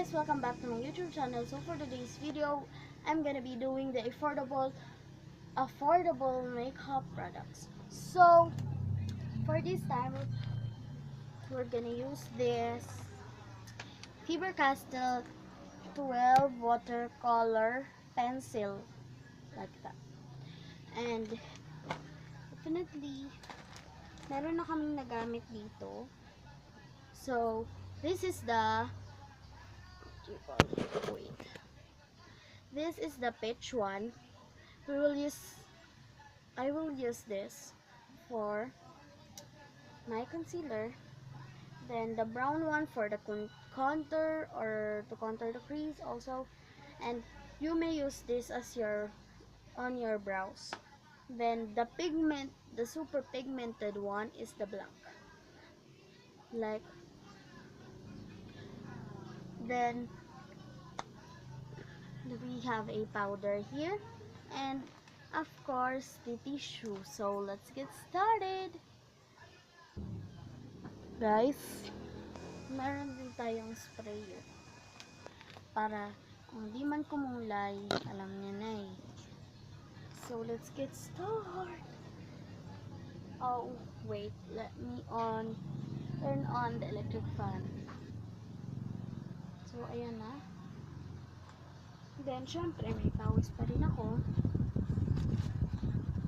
guys, welcome back to my YouTube channel. So for today's video, I'm gonna be doing the affordable makeup products. So for this time, we're gonna use this Faber-Castell 12 watercolor pencil like that. And definitely, meron na kaming nagamit dito. So this is the wait. This is the pitch one. I will use this for my concealer. Then the brown one for the contour or to contour the crease also. And you may use this as on your brows. Then the super pigmented one is the black. Like then we have a powder here and of course the tissue. So let's get started. Guys, meron din tayong spray para kung di man kumulay, alam niya na eh. So let's get started. Oh wait, let me turn on the electric fan. So ayan na. Then syempre may pawis pa rin ako.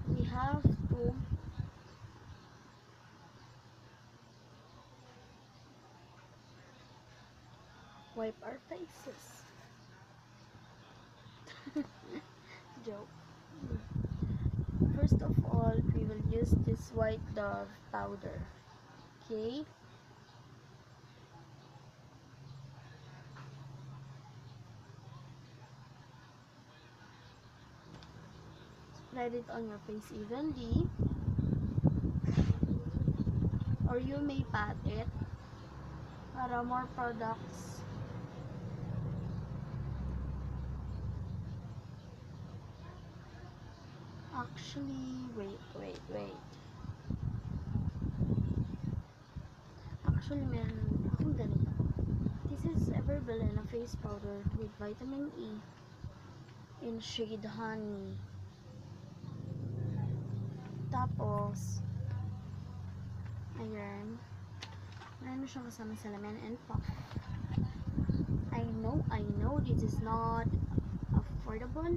We have to wipe our faces. Joke. First of all, we will use this White Dove powder. Okay? Spread it on your face evenly. Or you may pat it para more products. Actually, wait. Actually, meron akong ganito. This is Everbelena face powder with vitamin E in shade honey. Tapos, ayan. Meron siyang kasama salamin and puff. I know this is not affordable.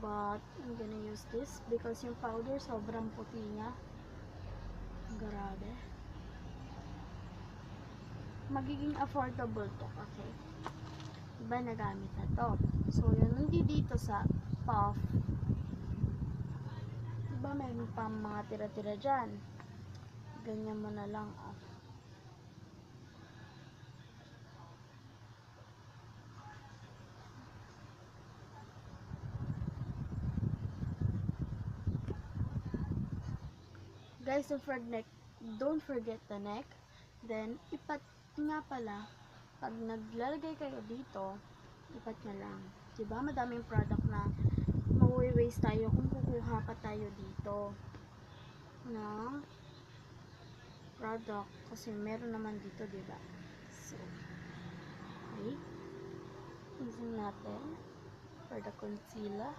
But I'm gonna use this because yung powder sobrang puti niya. Grabe. Magiging affordable to kasi iba nagamit na to. So yun, hindi dito sa puff. Diba mayroon pa mga tira-tira dyan. Ganyan mo na lang oh. Guys, don't forget the neck. Then, ipat nga pala, pag naglalagay kayo dito, ipat na lang. Diba, madaming product na mawi-waste tayo kung kukuha pa tayo dito na product. Kasi meron naman dito, diba? So, okay. Using natin for the concealer.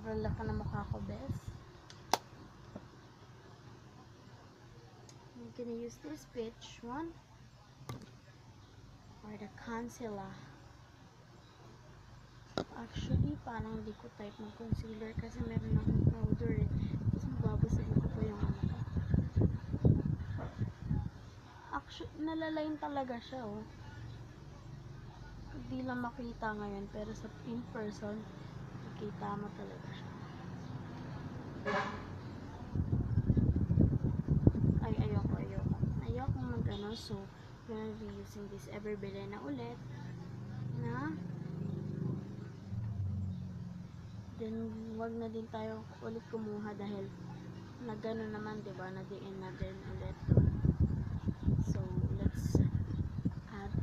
Sobrang laki na mukha ko, bes. I'm gonna use this pitch one for the concealer. Actually, parang hindi ko type ng concealer kasi meron akong powder eh. Tapos mababasagin ko pa yung ano ko. Actually, nalalain talaga siya oh. Hindi lang makita ngayon pero sa in person, makita mo talaga siya. Ayoko mag-ano, so I'm gonna be using this Everbelena ulit na then wag na din tayo ulit kumuha dahil nagano naman, diba, na-DN na din ulit. So let's add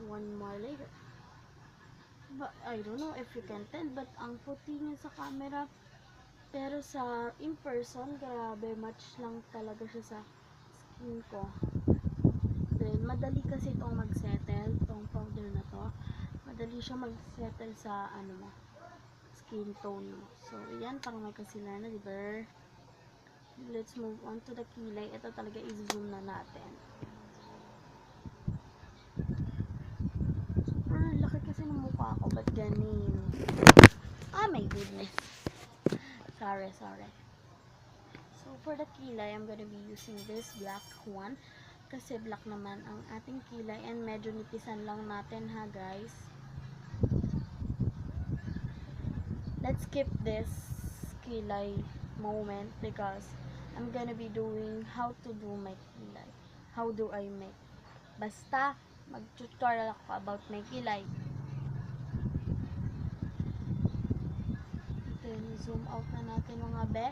one more layer. But I don't know if you can tell, but ang puti niya sa camera, pero sa in person, grabe, match lang talaga siya sa Yun ko. Then, madali kasi itong mag-settle, itong powder na to. Madali siya mag-settle sa, ano mo, skin tone mo. So, yan, parang may concealer na, diba? Let's move on to the kilay. Ito talaga, i-zoom na natin. Super laki kasi ng mukha ko, ba't ganin? Ah, my goodness. Sorry. So, for the kilay, I'm gonna be using this black one. Kasi black naman ang ating kilay and medyo nipisan lang natin ha, guys. Let's skip this kilay moment because I'm gonna be doing how to do my kilay. How do I make? Basta, mag-tutorial ako about my kilay. Then, zoom out na natin mga be.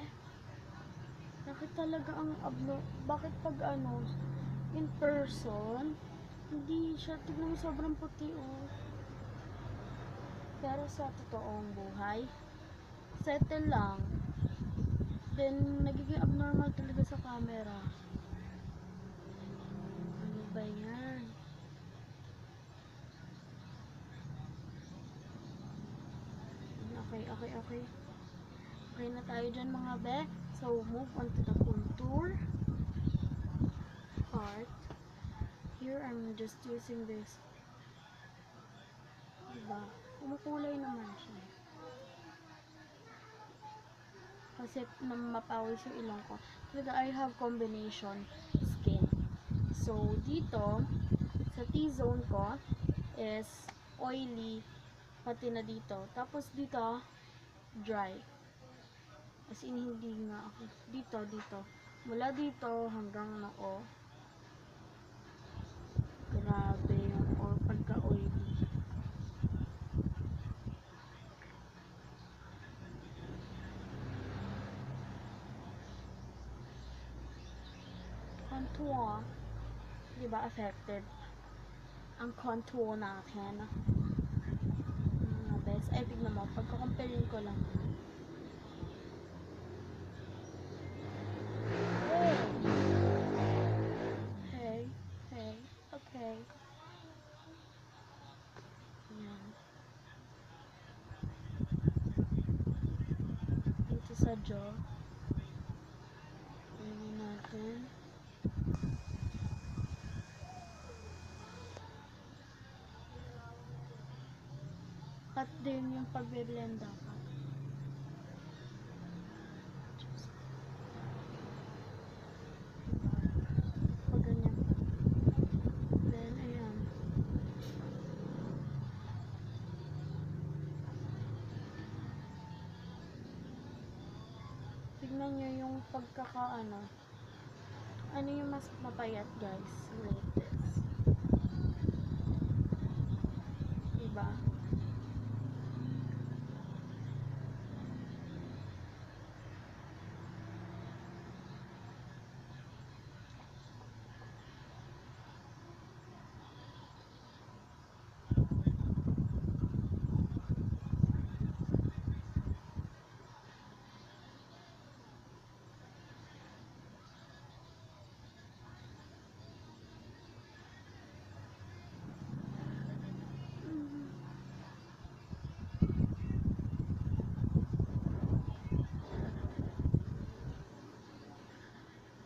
Bakit talaga ang bakit pag ano, in person, hindi siya, tignan mo sobrang puti oh. Pero sa totoong buhay, settle lang. Then, nagiging abnormal talaga sa camera. Ano ba yan? Okay. Okay na tayo dyan mga be. So, move on to the contour part. Here, I'm just using this. Diba? Kumukulay naman siya. Kasi mapawis yung ilong ko. Talaga, I have combination skin. So, dito, sa T-zone ko, is oily, pati na dito. Tapos, dito, dry. As in, hindi nga ako. Dito. Mula dito, hanggang noo. Grabe yung pagka-oily. Contour, diba affected ang contour natin mga best. Ay, tignan mo, pagka-comparing ko lang. Hey, okay. Yan. Dito sa jaw. Tingnan natin. Cut din yung pagbe-blend dapat. Pag ganyan pa. Then, ayan. Tignan nyo yung pagkakaano. Ano yung mas mapayat, guys? Like this. Diba?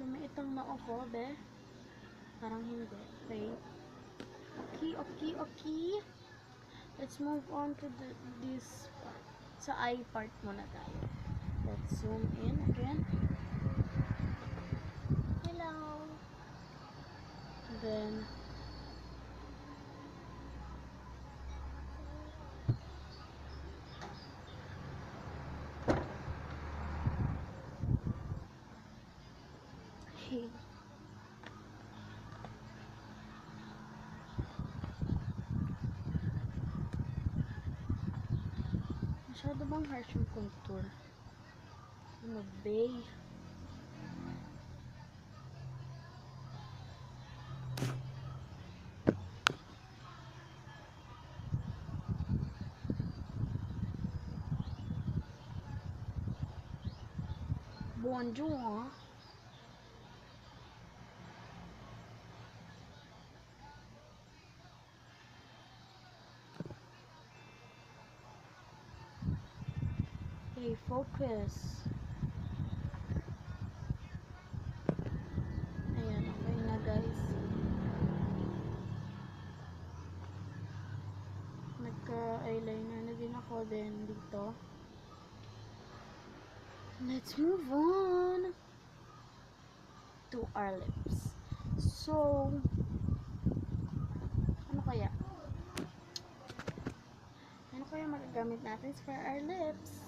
Lumiitang na ako, be. Parang hindi. Okay. Let's move on to this part. Sa eye part muna tayo. Let's zoom in again. Hello. Then, hey. Masyado bang harsh yung contour? Ano, bay? Bonjour. Okay, focus. Ayan, okay na guys. Nagka-eyeliner na din ako din dito. Let's move on to our lips. So, ano kaya? Ano kaya magagamit natin for our lips?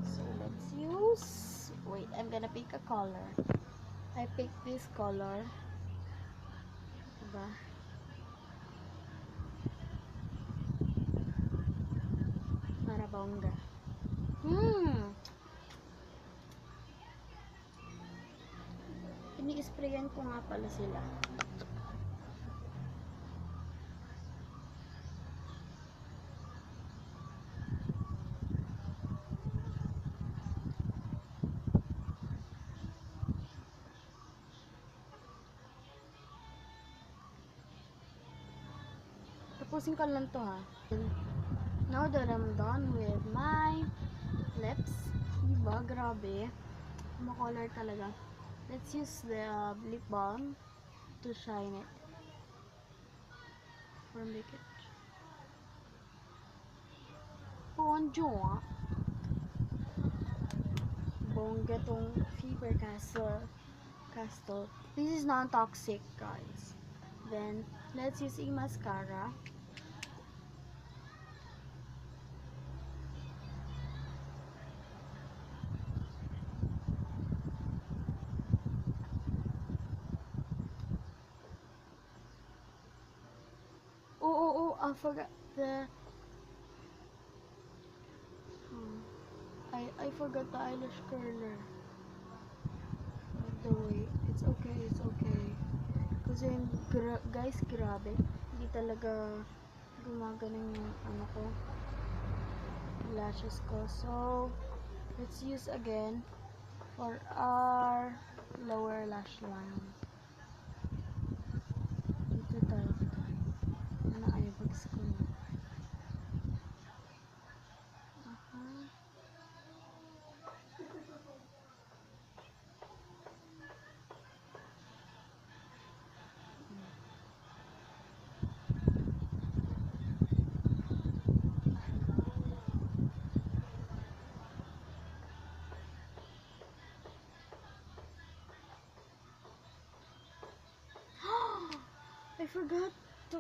So, let's use... Wait, I'm gonna pick a color. I picked this color. Diba? Para bongga. Ini-sprayan ko nga pala sila. Tapusin ko lang to ha. Now that I'm done with my lips, diba? Grabe. Makolor talaga. Let's use the lip balm to shine it. For make it. Bonjour. Bongga tong Faber Castell. This is non-toxic, guys. Then, let's use a mascara. Oh, I forgot the... I forgot the eyelash curler. By the way, it's okay. Kasi guys, grabe. Hindi talaga gumagaling yung ano ko, lashes ko. So, let's use again for our lower lash line. Dito talaga tayo. Ano eyebags ko na. I forgot to